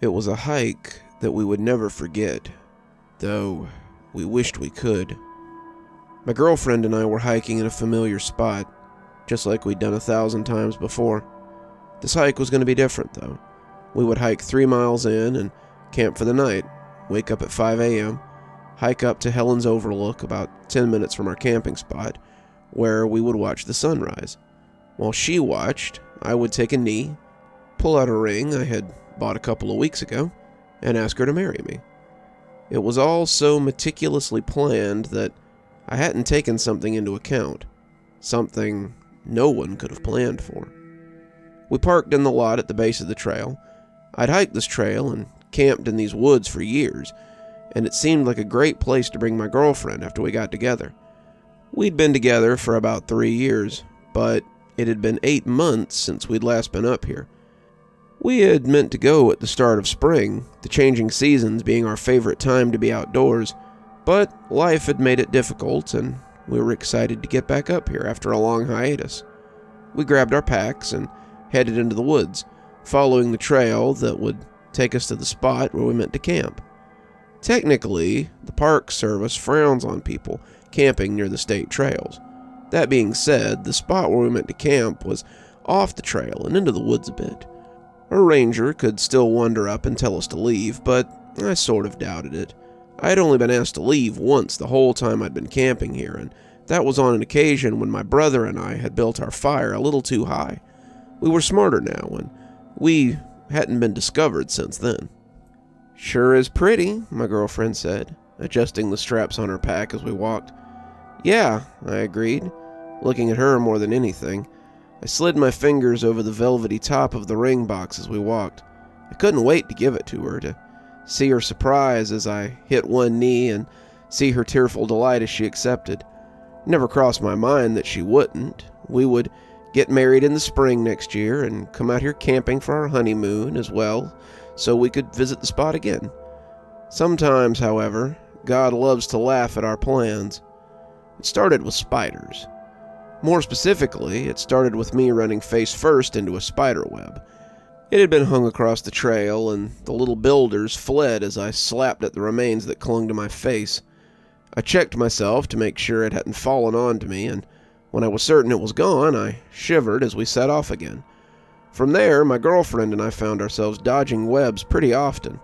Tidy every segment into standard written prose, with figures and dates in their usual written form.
It was a hike that we would never forget, though we wished we could. My girlfriend and I were hiking in a familiar spot, just like we'd done 1,000 times before. This hike was going to be different, though. We would hike 3 miles in and camp for the night, wake up at 5 a.m., hike up to Helen's Overlook, about 10 minutes from our camping spot, where we would watch the sunrise. While she watched, I would take a knee, pull out a ring I had bought a couple of weeks ago, and ask her to marry me. It was all so meticulously planned that I hadn't taken something into account, something no one could have planned for. We parked in the lot at the base of the trail. I'd hiked this trail and camped in these woods for years, and it seemed like a great place to bring my girlfriend after we got together. We'd been together for about 3 years, but it had been 8 months since we'd last been up here. We had meant to go at the start of spring, the changing seasons being our favorite time to be outdoors, but life had made it difficult, and we were excited to get back up here after a long hiatus. We grabbed our packs and headed into the woods, following the trail that would take us to the spot where we meant to camp. Technically, the Park Service frowns on people camping near the state trails. That being said, the spot where we meant to camp was off the trail and into the woods a bit. Our ranger could still wander up and tell us to leave, but I sort of doubted it. I had only been asked to leave once the whole time I'd been camping here, and that was on an occasion when my brother and I had built our fire a little too high. We were smarter now, and we hadn't been discovered since then. "Sure is pretty," my girlfriend said, adjusting the straps on her pack as we walked. "Yeah," I agreed, looking at her more than anything. I slid my fingers over the velvety top of the ring box as we walked. I couldn't wait to give it to her, to see her surprise as I hit one knee and see her tearful delight as she accepted. It never crossed my mind that she wouldn't. We would get married in the spring next year and come out here camping for our honeymoon as well, so we could visit the spot again. Sometimes, however, God loves to laugh at our plans. It started with spiders. More specifically, it started with me running face first into a spider web. It had been hung across the trail, and the little builders fled as I slapped at the remains that clung to my face. I checked myself to make sure it hadn't fallen onto me, and when I was certain it was gone, I shivered as we set off again. From there, my girlfriend and I found ourselves dodging webs pretty often.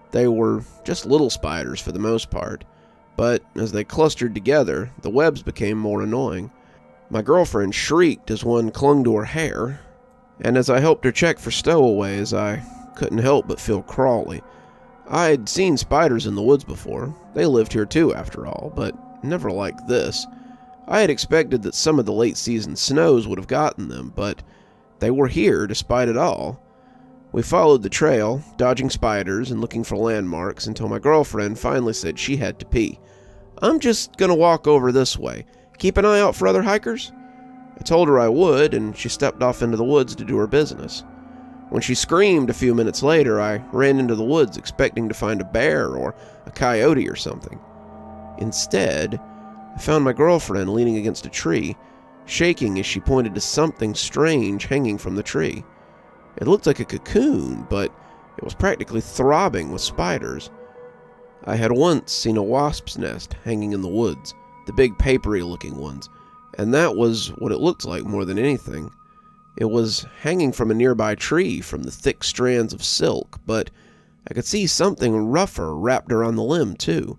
They were just little spiders for the most part, but as they clustered together, the webs became more annoying. My girlfriend shrieked as one clung to her hair, and as I helped her check for stowaways, I couldn't help but feel crawly. I'd seen spiders in the woods before. They lived here too, after all, but never like this. I had expected that some of the late-season snows would have gotten them, but they were here despite it all. We followed the trail, dodging spiders and looking for landmarks until my girlfriend finally said she had to pee. "I'm just gonna walk over this way. Keep an eye out for other hikers?" I told her I would, and she stepped off into the woods to do her business. When she screamed a few minutes later, I ran into the woods expecting to find a bear or a coyote or something. Instead, I found my girlfriend leaning against a tree, shaking as she pointed to something strange hanging from the tree. It looked like a cocoon, but it was practically throbbing with spiders. I had once seen a wasp's nest hanging in the woods, the big papery-looking ones, and that was what it looked like more than anything. It was hanging from a nearby tree from the thick strands of silk, but I could see something rougher wrapped around the limb, too.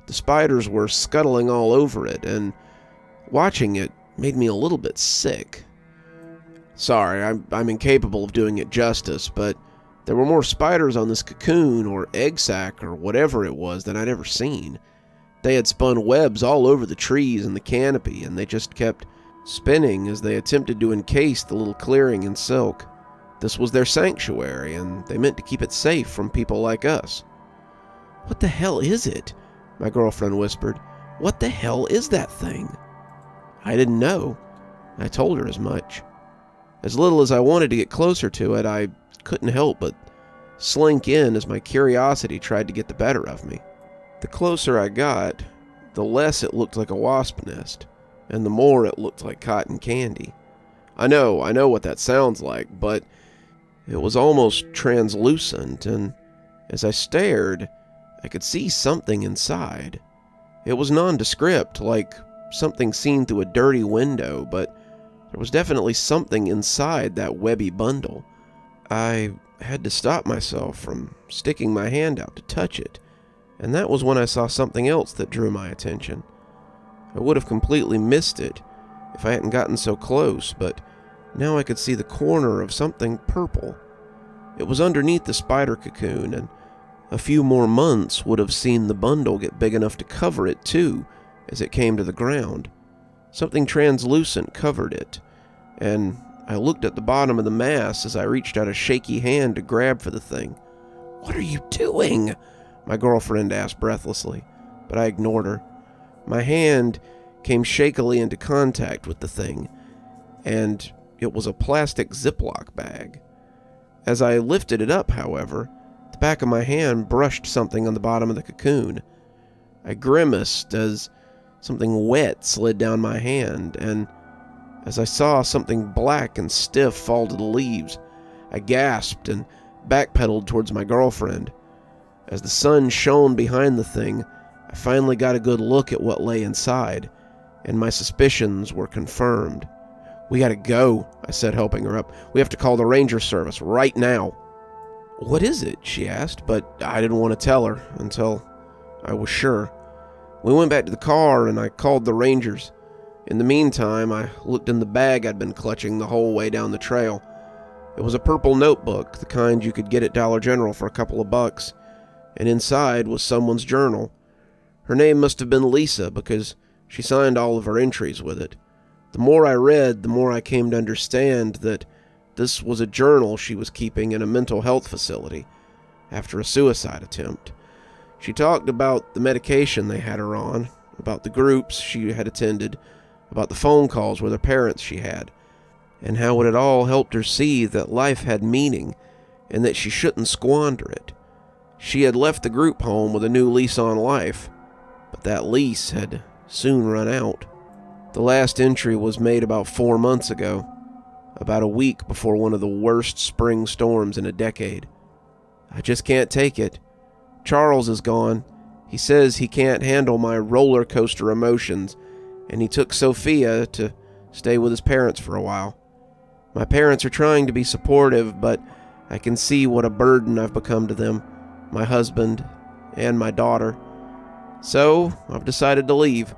The spiders were scuttling all over it, and watching it made me a little bit sick. Sorry, I'm incapable of doing it justice, but there were more spiders on this cocoon or egg sac or whatever it was than I'd ever seen. They had spun webs all over the trees and the canopy, and they just kept spinning as they attempted to encase the little clearing in silk. This was their sanctuary, and they meant to keep it safe from people like us. "What the hell is it?" my girlfriend whispered. "What the hell is that thing?" I didn't know. I told her as much. As little as I wanted to get closer to it, I couldn't help but slink in as my curiosity tried to get the better of me. The closer I got, the less it looked like a wasp nest, and the more it looked like cotton candy. I know what that sounds like, but It was almost translucent, and as I stared, I could see something inside. It was nondescript, like something seen through a dirty window, but there was definitely something inside that webby bundle. I had to stop myself from sticking my hand out to touch it, and that was when I saw something else that drew my attention. I would have completely missed it if I hadn't gotten so close, but now I could see the corner of something purple. It was underneath the spider cocoon, and a few more months would have seen the bundle get big enough to cover it too as it came to the ground. Something translucent covered it, and I looked at the bottom of the mass as I reached out a shaky hand to grab for the thing. "What are you doing?" my girlfriend asked breathlessly, but I ignored her. My hand came shakily into contact with the thing, and it was a plastic Ziploc bag. As I lifted it up, however, the back of my hand brushed something on the bottom of the cocoon. I grimaced as something wet slid down my hand, and as I saw something black and stiff fall to the leaves, I gasped and backpedaled towards my girlfriend. As the sun shone behind the thing, I finally got a good look at what lay inside, and my suspicions were confirmed. "We gotta go," I said, helping her up. "We have to call the ranger service right now." "What is it?" she asked, but I didn't want to tell her until I was sure. We went back to the car, and I called the rangers. In the meantime, I looked in the bag I'd been clutching the whole way down the trail. It was a purple notebook, the kind you could get at Dollar General for a couple of bucks, and inside was someone's journal. Her name must have been Lisa, because she signed all of her entries with it. The more I read, the more I came to understand that this was a journal she was keeping in a mental health facility after a suicide attempt. She talked about the medication they had her on, about the groups she had attended, about the phone calls with her parents she had, and how it had all helped her see that life had meaning and that she shouldn't squander it. She had left the group home with a new lease on life, but that lease had soon run out. The last entry was made about 4 months ago, about a week before one of the worst spring storms in a decade. "I just can't take it. Charles is gone. He says he can't handle my roller coaster emotions, and he took Sophia to stay with his parents for a while. My parents are trying to be supportive, but I can see what a burden I've become to them, my husband, and my daughter. So I've decided to leave.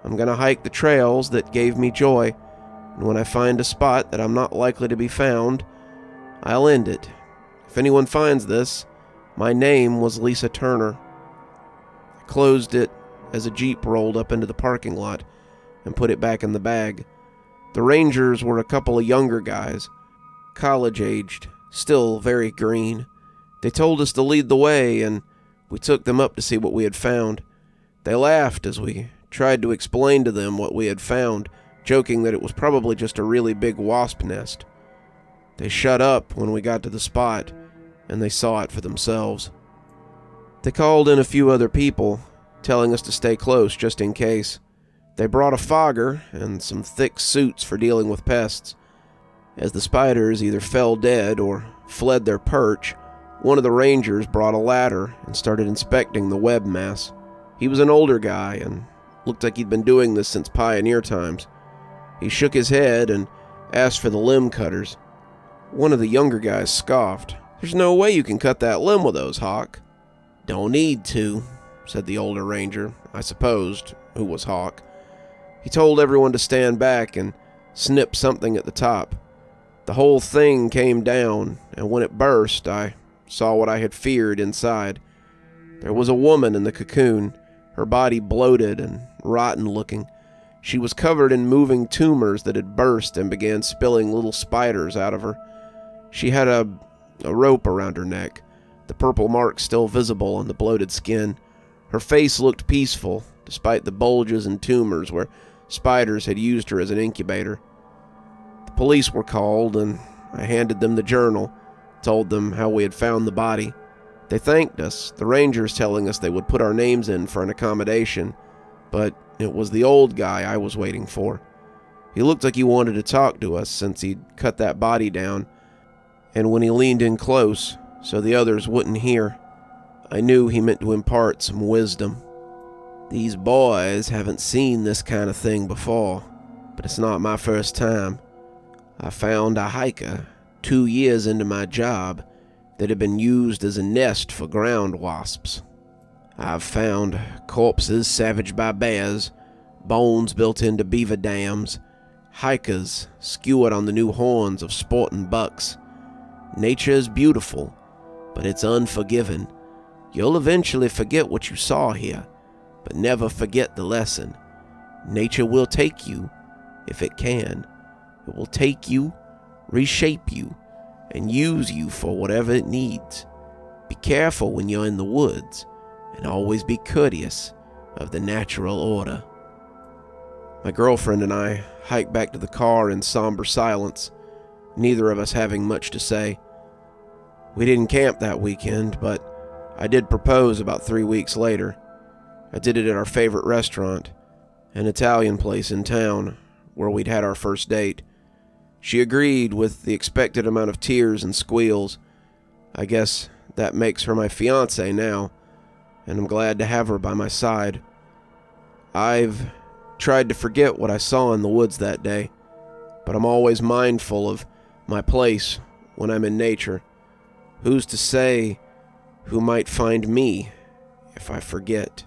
I'm going to hike the trails that gave me joy, and when I find a spot that I'm not likely to be found, I'll end it. If anyone finds this, my name was Lisa Turner." I closed it as a Jeep rolled up into the parking lot and put it back in the bag. The Rangers were a couple of younger guys, college-aged, still very green. They told us to lead the way, and we took them up to see what we had found. They laughed as we tried to explain to them what we had found, joking that it was probably just a really big wasp nest. They shut up when we got to the spot, and they saw it for themselves. They called in a few other people, telling us to stay close just in case. They brought a fogger and some thick suits for dealing with pests. As the spiders either fell dead or fled their perch, one of the rangers brought a ladder and started inspecting the web mass. He was an older guy and looked like he'd been doing this since pioneer times. He shook his head and asked for the limb cutters. One of the younger guys scoffed. "There's no way you can cut that limb with those, Hawk." "Don't need to," said the older ranger, I supposed, who was Hawk. He told everyone to stand back and snip something at the top. The whole thing came down, and when it burst, I saw what I had feared inside. There was a woman in the cocoon, her body bloated and rotten looking. She was covered in moving tumors that had burst and began spilling little spiders out of her. She had a rope around her neck, the purple marks still visible on the bloated skin. Her face looked peaceful, despite the bulges and tumors where spiders had used her as an incubator. The police were called, and I handed them the journal, told them how we had found the body. They thanked us, the rangers telling us they would put our names in for an accommodation, but it was the old guy I was waiting for. He looked like he wanted to talk to us since he'd cut that body down, and when he leaned in close so the others wouldn't hear, I knew he meant to impart some wisdom. These boys haven't seen this kind of thing before, but it's not my first time. I found a hiker 2 years into my job that had been used as a nest for ground wasps. I've found corpses savaged by bears, bones built into beaver dams, hikers skewered on the new horns of sporting bucks. Nature is beautiful, but it's unforgiving. You'll eventually forget what you saw here, but never forget the lesson. Nature will take you, if it can. It will take you, reshape you, and use you for whatever it needs. Be careful when you're in the woods, and always be courteous of the natural order. My girlfriend and I hiked back to the car in somber silence, neither of us having much to say. We didn't camp that weekend, but I did propose about 3 weeks later. I did it at our favorite restaurant, an Italian place in town, where we'd had our first date. She agreed with the expected amount of tears and squeals. I guess that makes her my fiancée now, and I'm glad to have her by my side. I've tried to forget what I saw in the woods that day, but I'm always mindful of my place when I'm in nature. Who's to say who might find me if I forget?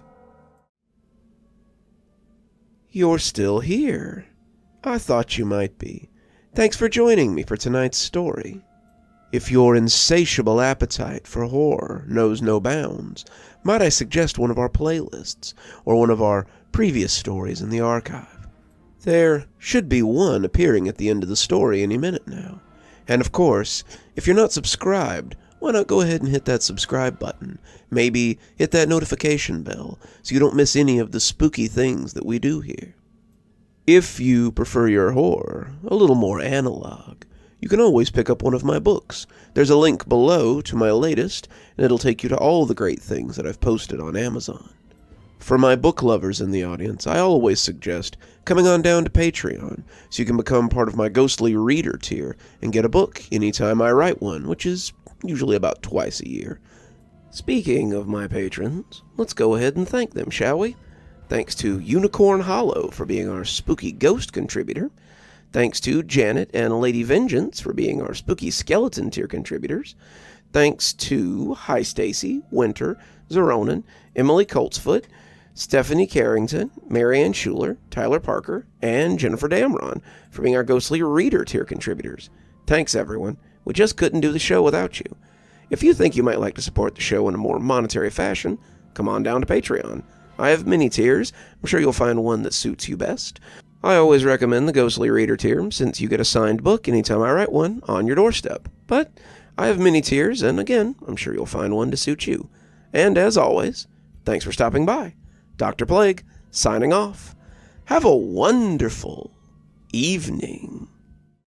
You're still here. I thought you might be. Thanks for joining me for tonight's story. If your insatiable appetite for horror knows no bounds, might I suggest one of our playlists, or one of our previous stories in the archive? There should be one appearing at the end of the story any minute now. And of course, if you're not subscribed, why not go ahead and hit that subscribe button? Maybe hit that notification bell so you don't miss any of the spooky things that we do here. If you prefer your horror a little more analog, you can always pick up one of my books. There's a link below to my latest, and it'll take you to all the great things that I've posted on Amazon. For my book lovers in the audience, I always suggest coming on down to Patreon so you can become part of my ghostly reader tier and get a book anytime I write one, which is usually about twice a year. Speaking of my patrons, let's go ahead and thank them, shall we? Thanks to Unicorn Hollow for being our spooky ghost contributor. Thanks to Janet and Lady Vengeance for being our spooky skeleton tier contributors. Thanks to Hi Stacy, Winter, Xaronan, Emily Coltsfoot, Stephanie Carrington, Marianne Schuler, Tyler Parker, and Jennifer Damron for being our ghostly reader tier contributors. Thanks, everyone. We just couldn't do the show without you. If you think you might like to support the show in a more monetary fashion, come on down to Patreon. I have many tiers. I'm sure you'll find one that suits you best. I always recommend the Ghostly Reader tier, since you get a signed book anytime I write one on your doorstep. But I have many tiers, and again, I'm sure you'll find one to suit you. And as always, thanks for stopping by. Dr. Plague, signing off. Have a wonderful evening.